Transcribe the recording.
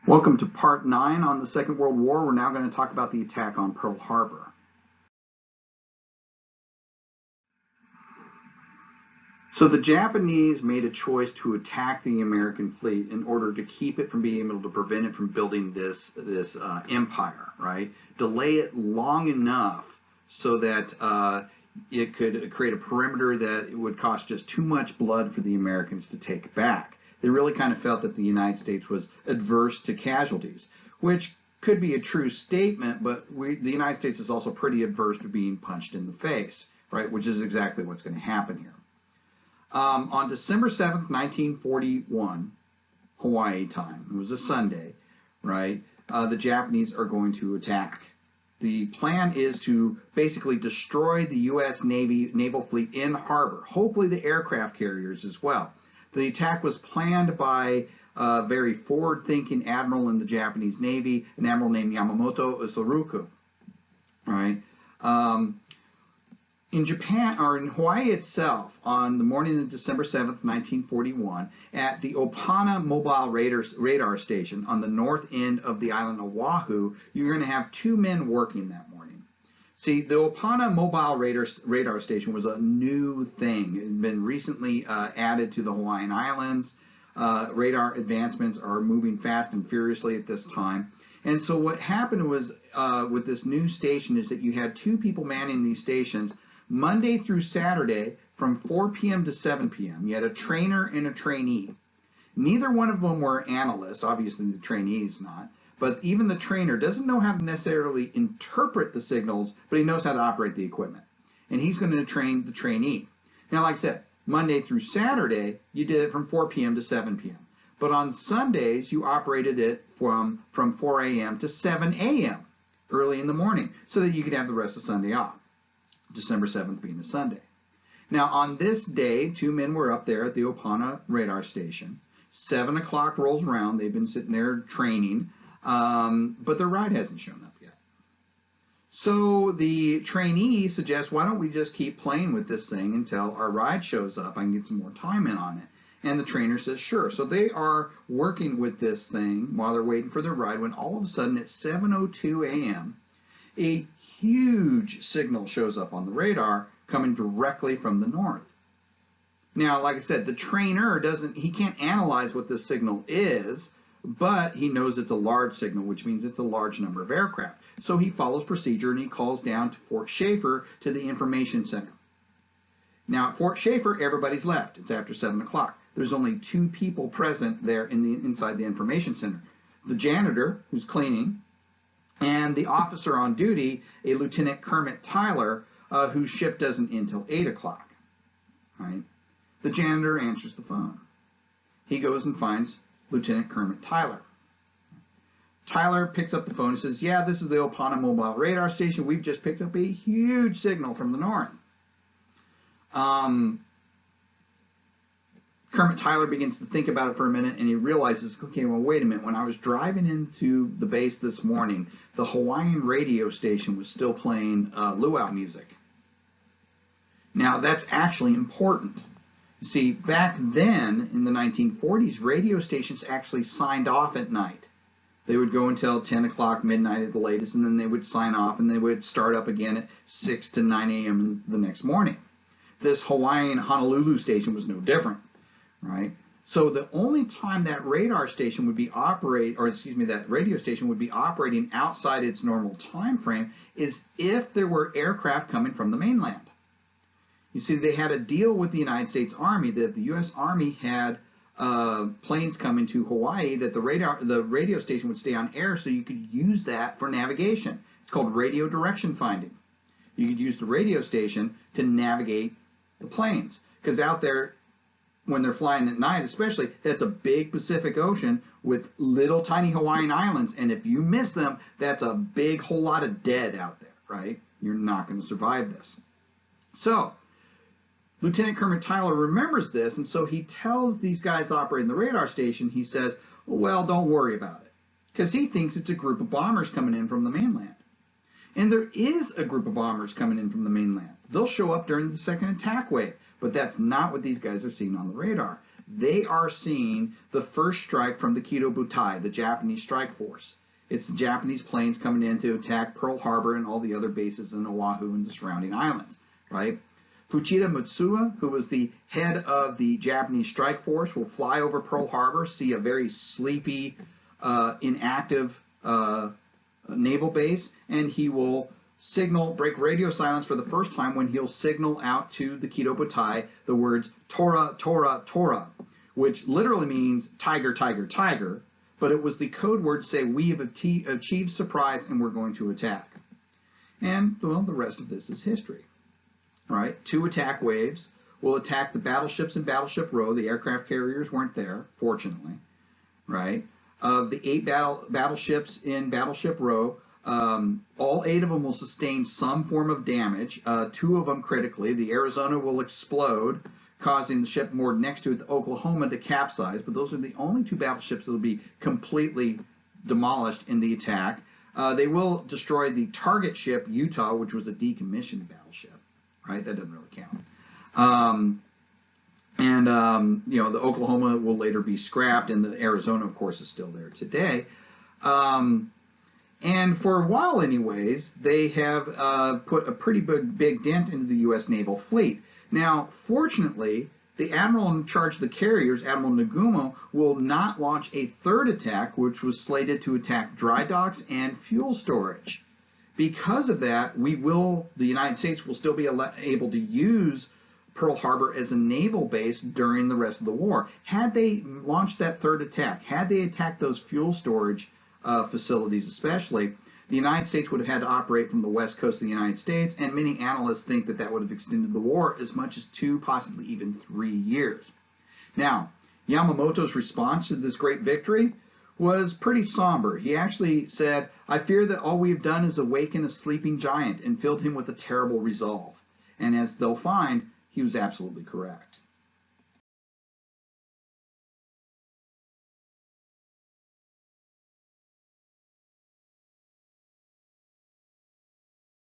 Welcome to part 9 on the Second World War. We're now going to talk about the attack on Pearl Harbor. So the Japanese made a choice to attack the American fleet in order to keep it from being able to prevent it from building this empire, right? Delay it long enough so that it could create a perimeter that it would cost just too much blood for the Americans to take back. They really kind of felt that the United States was adverse to casualties, which could be a true statement, but the United States is also pretty adverse to being punched in the face, right? Which is exactly what's going to happen here. On December 7th, 1941, Hawaii time, it was a Sunday, right? The Japanese are going to attack. The plan is to basically destroy the U.S. naval fleet in harbor, hopefully the aircraft carriers as well. The attack was planned by a very forward-thinking admiral in the Japanese Navy, an admiral named Yamamoto Isoroku. Right? In Japan, or in Hawaii itself, on the morning of December 7th, 1941, at the Opana Mobile Radar Station on the north end of the island of Oahu, you're going to have two men working that morning. See, the Opana Mobile Radar Station was a new thing. It had been recently added to the Hawaiian Islands. Radar advancements are moving fast and furiously at this time. And so what happened was with this new station is that you had two people manning these stations Monday through Saturday from 4 p.m. to 7 p.m. You had a trainer and a trainee. Neither one of them were analysts. Obviously, the trainee is not. But even the trainer doesn't know how to necessarily interpret the signals, but he knows how to operate the equipment. And he's going to train the trainee. Now, like I said, Monday through Saturday, you did it from 4 p.m. to 7 p.m. But on Sundays, you operated it from 4 a.m. to 7 a.m. early in the morning so that you could have the rest of Sunday off. December 7th being a Sunday. Now, on this day, two men were up there at the Opana radar station. 7 o'clock rolls around. They've been sitting there training, but their ride hasn't shown up yet. So the trainee suggests, why don't we just keep playing with this thing until our ride shows up? I can get some more time in on it. And the trainer says, sure. So they are working with this thing while they're waiting for their ride when all of a sudden at 7:02 a.m., a huge signal shows up on the radar coming directly from the north. Now, like I said, the trainer he can't analyze what this signal is, but he knows it's a large signal, which means it's a large number of aircraft. So he follows procedure and he calls down to Fort Schaefer to the information center. Now, at Fort Schaefer, everybody's left. It's after 7 o'clock. There's only two people present there inside the information center. The janitor, who's cleaning, and the officer on duty, a Lieutenant Kermit Tyler, whose shift doesn't end until 8 o'clock. Right? The janitor answers the phone. He goes and finds Lieutenant Kermit Tyler. Tyler picks up the phone and says, yeah, this is the Opana Mobile Radar Station. We've just picked up a huge signal from the north. Kermit Tyler begins to think about it for a minute, and he realizes, okay, well, wait a minute. When I was driving into the base this morning, the Hawaiian radio station was still playing luau music. Now, that's actually important. You see, back then, in the 1940s, radio stations actually signed off at night. They would go until 10 o'clock, midnight at the latest, and then they would sign off, and they would start up again at 6 to 9 a.m. the next morning. This Hawaiian Honolulu station was no different. Right? So the only time that radar station would be that radio station would be operating outside its normal time frame is if there were aircraft coming from the mainland. You see, they had a deal with the United States Army that the U.S. Army had planes coming to Hawaii that the radio station would stay on air so you could use that for navigation. It's called radio direction finding. You could use the radio station to navigate the planes because out there, when they're flying at night especially, that's a big Pacific Ocean with little tiny Hawaiian islands, and if you miss them, that's a big whole lot of dead out there, right? You're not going to survive this. So, Lieutenant Kermit Tyler remembers this, and so he tells these guys operating the radar station, he says, well, don't worry about it, because he thinks it's a group of bombers coming in from the mainland. And there is a group of bombers coming in from the mainland. They'll show up during the second attack wave. But that's not what these guys are seeing on the radar. they are seeing the first strike from the Kido Butai, the Japanese strike force. It's the Japanese planes coming in to attack Pearl Harbor and all the other bases in Oahu and the surrounding islands, right? Fujita Matsuo, who was the head of the Japanese strike force, will fly over Pearl Harbor, see a very sleepy, inactive naval base, and he will break radio silence for the first time when he'll signal out to the Kido Butai the words Tora, Tora, Tora, which literally means tiger, tiger, tiger, but it was the code word to say we have achieved surprise and we're going to attack. And, well, the rest of this is history. All right, 2 attack waves will attack the battleships in Battleship Row. The aircraft carriers weren't there, fortunately, right? Of the 8 battleships in Battleship Row, all 8 of them will sustain some form of damage, 2 of them critically. The Arizona will explode, causing the ship moored next to it, the Oklahoma, to capsize, but those are the only 2 battleships that will be completely demolished in the attack. They will destroy the target ship, Utah, which was a decommissioned battleship. Right, that doesn't really count. The Oklahoma will later be scrapped, and the Arizona, of course, is still there today. And for a while, anyways, they have put a pretty big dent into the U.S. naval fleet. Now, fortunately, the admiral in charge of the carriers, Admiral Nagumo, will not launch a 3rd attack, which was slated to attack dry docks and fuel storage. Because of that, the United States will still be able to use Pearl Harbor as a naval base during the rest of the war. Had they launched that 3rd attack, had they attacked those fuel storage facilities especially, the United States would have had to operate from the west coast of the United States, and many analysts think that that would have extended the war as much as 2, possibly even 3 years. Now, Yamamoto's response to this great victory was pretty somber. He actually said, "I fear that all we have done is awaken a sleeping giant and filled him with a terrible resolve." And as they'll find, he was absolutely correct.